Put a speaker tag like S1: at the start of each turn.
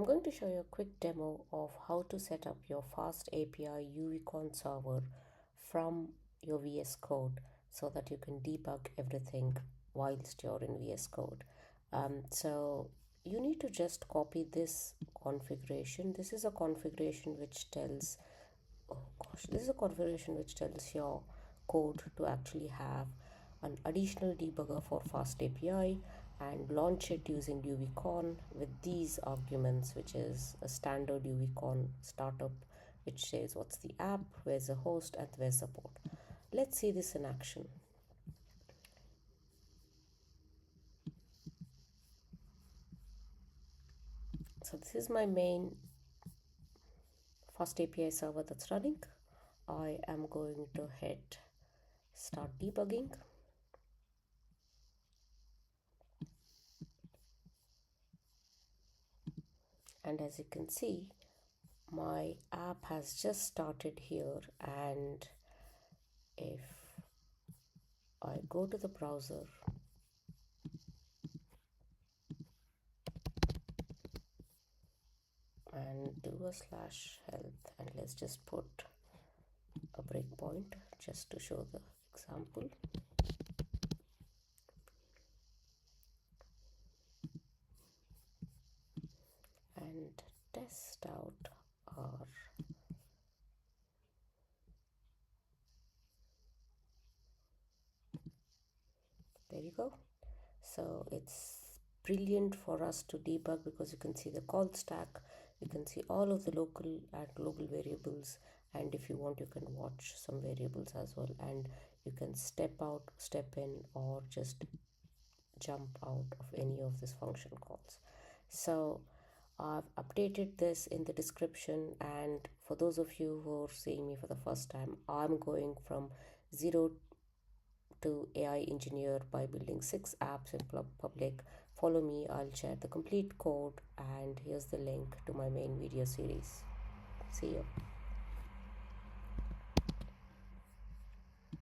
S1: I'm going to show you a quick demo of how to set up your FastAPI Uvicorn server from your VS Code so that you can debug everything whilst you're in VS Code. So you need to just copy this configuration. This is a configuration which tells, this is a configuration which tells your code to actually have an additional debugger for FastAPI and launch it using Uvicorn with these arguments, which is a standard Uvicorn startup which says what's the app, where's the host, and where's the port. Let's see this in action. So this is my main FastAPI server that's running. I am going to hit start debugging. And as you can see, my app has just started here, and if I go to the browser and do a /health, and let's just put a breakpoint just to show the example. And test out our there you go. So it's brilliant for us to debug because you can see the call stack, you can see all of the local and global variables, and if you want you can watch some variables as well, and you can step out, step in, or just jump out of any of these function calls. So I've updated this in the description, and for those of you who are seeing me for the first time, I'm going from zero to AI engineer by building 6 apps in public. Follow me, I'll share the complete code, and here's the link to my main video series. See you.